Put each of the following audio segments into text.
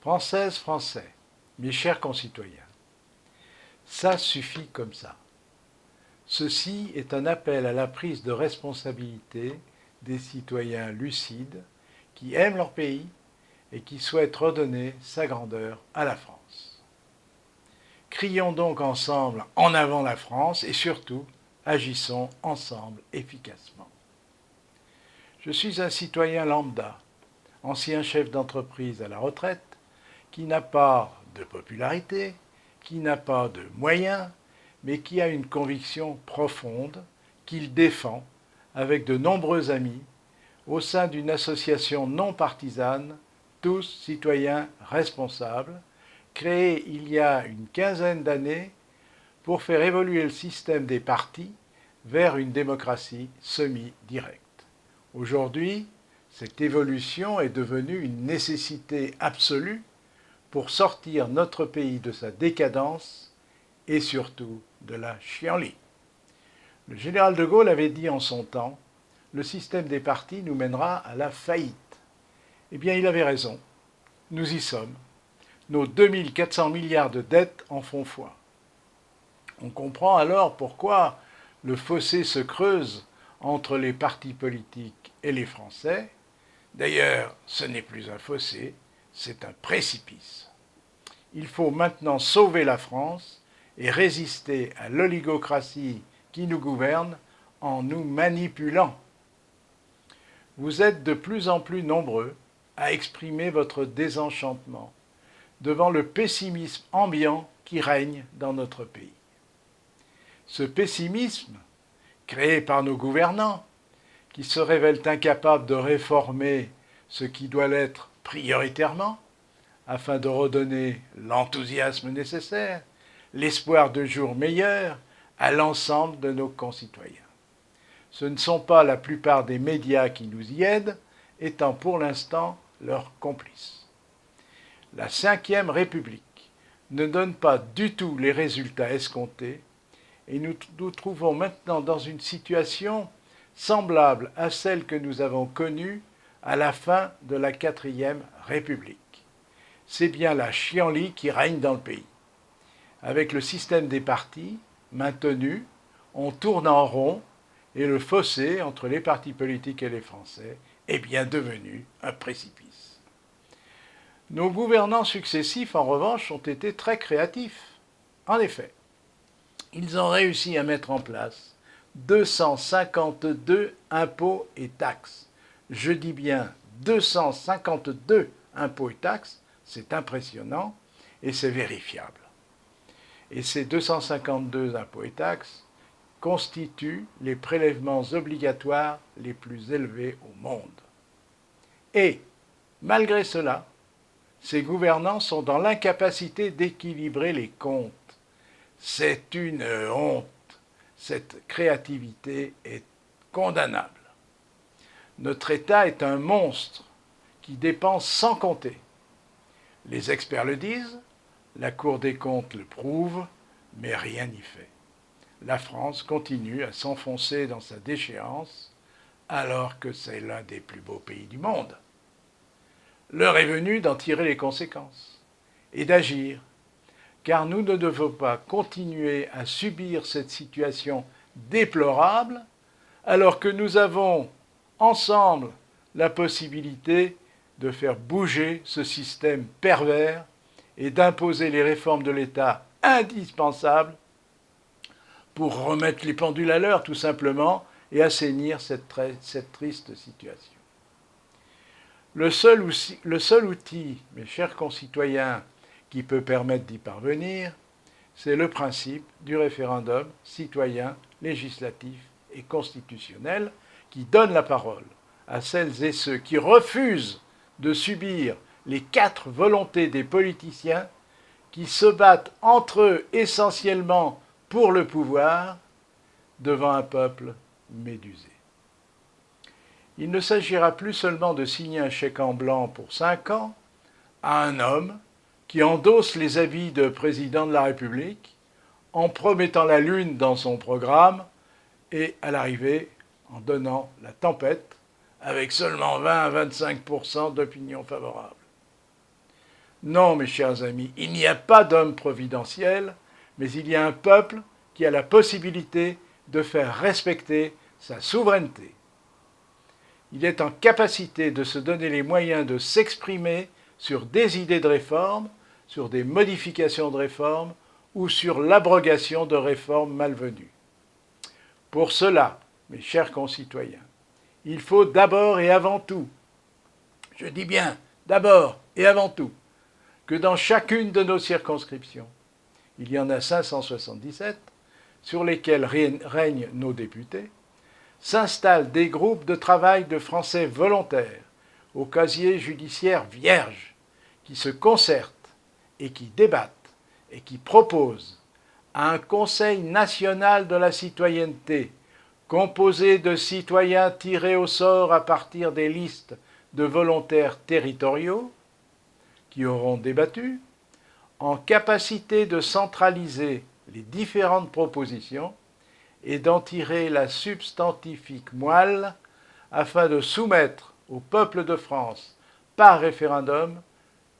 Françaises, Français, mes chers concitoyens, ça suffit comme ça. Ceci est un appel à la prise de responsabilité des citoyens lucides qui aiment leur pays et qui souhaitent redonner sa grandeur à la France. Crions donc ensemble en avant la France et surtout agissons ensemble efficacement. Je suis un citoyen lambda, ancien chef d'entreprise à la retraite, qui n'a pas de popularité, qui n'a pas de moyens, mais qui a une conviction profonde qu'il défend avec de nombreux amis au sein d'une association non partisane, tous citoyens responsables, créée il y a une quinzaine d'années pour faire évoluer le système des partis vers une démocratie semi-directe. Aujourd'hui, cette évolution est devenue une nécessité absolue pour sortir notre pays de sa décadence et surtout de la chienlit. Le général de Gaulle avait dit en son temps « Le système des partis nous mènera à la faillite ». Eh bien, il avait raison. Nous y sommes. Nos 2400 milliards de dettes en font foi. On comprend alors pourquoi le fossé se creuse entre les partis politiques et les Français. D'ailleurs, ce n'est plus un fossé, c'est un précipice. Il faut maintenant sauver la France et résister à l'oligocratie qui nous gouverne en nous manipulant. Vous êtes de plus en plus nombreux à exprimer votre désenchantement devant le pessimisme ambiant qui règne dans notre pays. Ce pessimisme, créé par nos gouvernants, qui se révèlent incapables de réformer ce qui doit l'être prioritairement, afin de redonner l'enthousiasme nécessaire, l'espoir de jours meilleurs à l'ensemble de nos concitoyens. Ce ne sont pas la plupart des médias qui nous y aident, étant pour l'instant leurs complices. La Ve République ne donne pas du tout les résultats escomptés et nous nous trouvons maintenant dans une situation semblable à celle que nous avons connue à la fin de la Quatrième République. C'est bien la chienlit qui règne dans le pays. Avec le système des partis maintenu, on tourne en rond et le fossé entre les partis politiques et les Français est bien devenu un précipice. Nos gouvernants successifs, en revanche, ont été très créatifs. En effet, ils ont réussi à mettre en place 252 impôts et taxes. Je dis bien 252 impôts et taxes, c'est impressionnant et c'est vérifiable. Et ces 252 impôts et taxes constituent les prélèvements obligatoires les plus élevés au monde. Et, malgré cela, ces gouvernants sont dans l'incapacité d'équilibrer les comptes. C'est une honte. Cette créativité est condamnable. Notre État est un monstre qui dépense sans compter. Les experts le disent, la Cour des comptes le prouve, mais rien n'y fait. La France continue à s'enfoncer dans sa déchéance alors que c'est l'un des plus beaux pays du monde. L'heure est venue d'en tirer les conséquences et d'agir, car nous ne devons pas continuer à subir cette situation déplorable alors que nous avons ensemble la possibilité de faire bouger ce système pervers et d'imposer les réformes de l'État indispensables pour remettre les pendules à l'heure tout simplement et assainir cette triste situation. Le seul outil, mes chers concitoyens, qui peut permettre d'y parvenir, c'est le principe du référendum citoyen, législatif et constitutionnel qui donne la parole à celles et ceux qui refusent de subir les 4 volontés des politiciens qui se battent entre eux essentiellement pour le pouvoir devant un peuple médusé. Il ne s'agira plus seulement de signer un chèque en blanc pour 5 ans à un homme qui endosse les habits de président de la République en promettant la lune dans son programme et à l'arrivée en donnant la tempête avec seulement 20 à 25% d'opinion favorable. Non, mes chers amis, il n'y a pas d'homme providentiel, mais il y a un peuple qui a la possibilité de faire respecter sa souveraineté. Il est en capacité de se donner les moyens de s'exprimer sur des idées de réforme, sur des modifications de réforme ou sur l'abrogation de réformes malvenues. Pour cela, mes chers concitoyens, il faut d'abord et avant tout, je dis bien d'abord et avant tout, que dans chacune de nos circonscriptions, il y en a 577, sur lesquelles règnent nos députés, s'installent des groupes de travail de Français volontaires, au casier judiciaire vierge, qui se concertent et qui débattent et qui proposent à un Conseil national de la citoyenneté, composé de citoyens tirés au sort à partir des listes de volontaires territoriaux, qui auront débattu, en capacité de centraliser les différentes propositions et d'en tirer la substantifique moelle afin de soumettre au peuple de France, par référendum,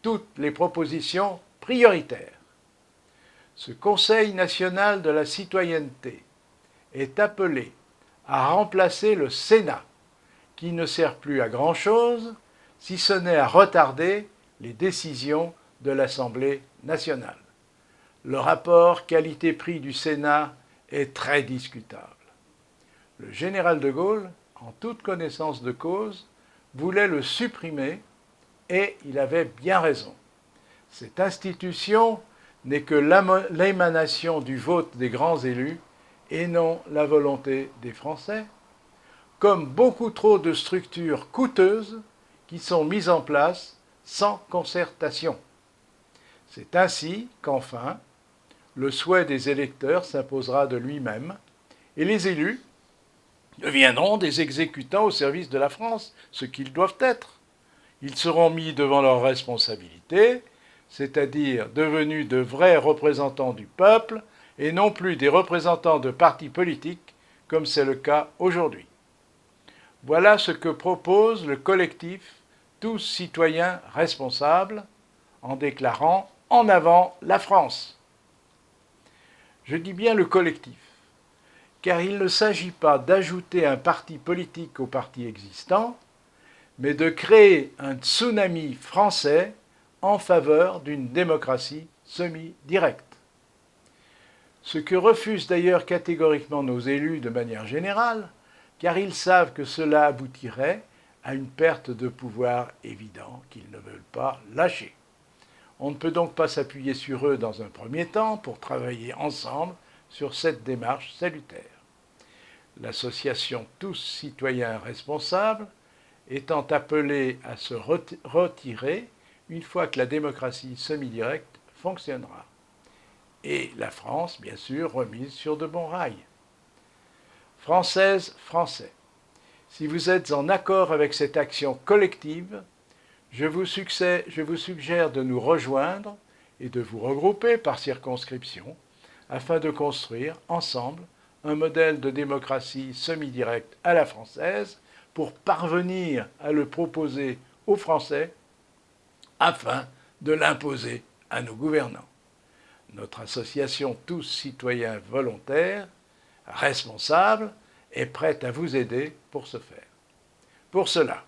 toutes les propositions prioritaires. Ce Conseil national de la citoyenneté est appelé à remplacer le Sénat, qui ne sert plus à grand-chose, si ce n'est à retarder les décisions de l'Assemblée nationale. Le rapport qualité-prix du Sénat est très discutable. Le général de Gaulle, en toute connaissance de cause, voulait le supprimer et il avait bien raison. Cette institution n'est que l'émanation du vote des grands élus et non la volonté des Français, comme beaucoup trop de structures coûteuses qui sont mises en place sans concertation. C'est ainsi qu'enfin, le souhait des électeurs s'imposera de lui-même et les élus deviendront des exécutants au service de la France, ce qu'ils doivent être. Ils seront mis devant leurs responsabilités, c'est-à-dire devenus de vrais représentants du peuple et non plus des représentants de partis politiques comme c'est le cas aujourd'hui. Voilà ce que propose le collectif Tous citoyens responsables en déclarant « En avant la France ». Je dis bien le collectif, car il ne s'agit pas d'ajouter un parti politique au parti existant, mais de créer un tsunami français en faveur d'une démocratie semi-directe. Ce que refusent d'ailleurs catégoriquement nos élus de manière générale, car ils savent que cela aboutirait à une perte de pouvoir évident qu'ils ne veulent pas lâcher. On ne peut donc pas s'appuyer sur eux dans un premier temps pour travailler ensemble sur cette démarche salutaire. L'association Tous citoyens responsables étant appelée à se retirer une fois que la démocratie semi-directe fonctionnera. Et la France, bien sûr, remise sur de bons rails. Françaises, Français, si vous êtes en accord avec cette action collective, je vous suggère de nous rejoindre et de vous regrouper par circonscription afin de construire ensemble un modèle de démocratie semi-directe à la française pour parvenir à le proposer aux Français afin de l'imposer à nos gouvernants. Notre association Tous citoyens volontaires, responsables, est prête à vous aider pour ce faire. Pour cela,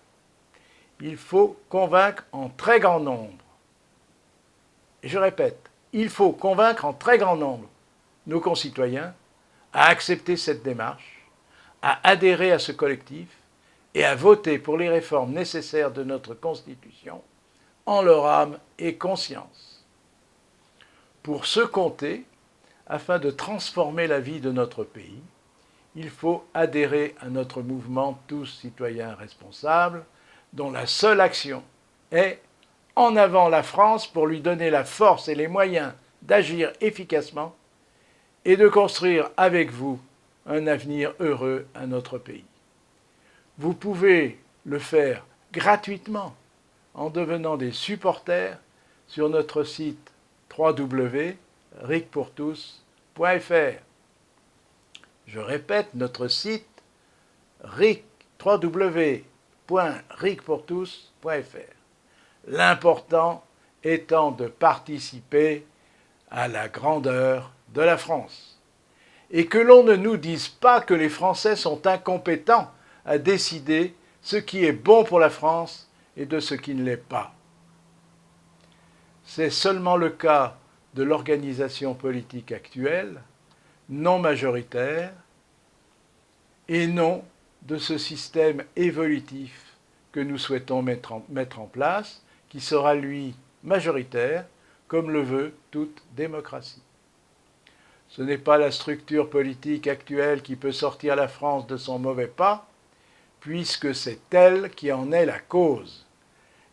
il faut convaincre en très grand nombre. Et je répète, il faut convaincre en très grand nombre nos concitoyens à accepter cette démarche, à adhérer à ce collectif et à voter pour les réformes nécessaires de notre Constitution en leur âme et conscience. Pour ce compter, afin de transformer la vie de notre pays, il faut adhérer à notre mouvement Tous citoyens responsables, dont la seule action est en avant la France pour lui donner la force et les moyens d'agir efficacement et de construire avec vous un avenir heureux à notre pays. Vous pouvez le faire gratuitement en devenant des supporters sur notre site www.ricpourtous.fr. Je répète, notre site www.ricpourtous.fr. L'important étant de participer à la grandeur de la France. Et que l'on ne nous dise pas que les Français sont incompétents à décider ce qui est bon pour la France et de ce qui ne l'est pas. C'est seulement le cas de l'organisation politique actuelle, non majoritaire, et non de ce système évolutif que nous souhaitons mettre en place, qui sera, lui, majoritaire, comme le veut toute démocratie. Ce n'est pas la structure politique actuelle qui peut sortir la France de son mauvais pas, puisque c'est elle qui en est la cause.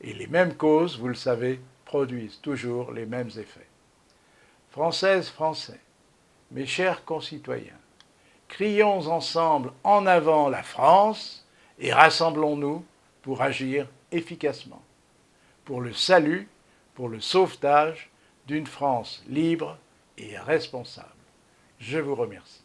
Et les mêmes causes, vous le savez, produisent toujours les mêmes effets. Françaises, Français, mes chers concitoyens, crions ensemble en avant la France et rassemblons-nous pour agir efficacement, pour le salut, pour le sauvetage d'une France libre et responsable. Je vous remercie.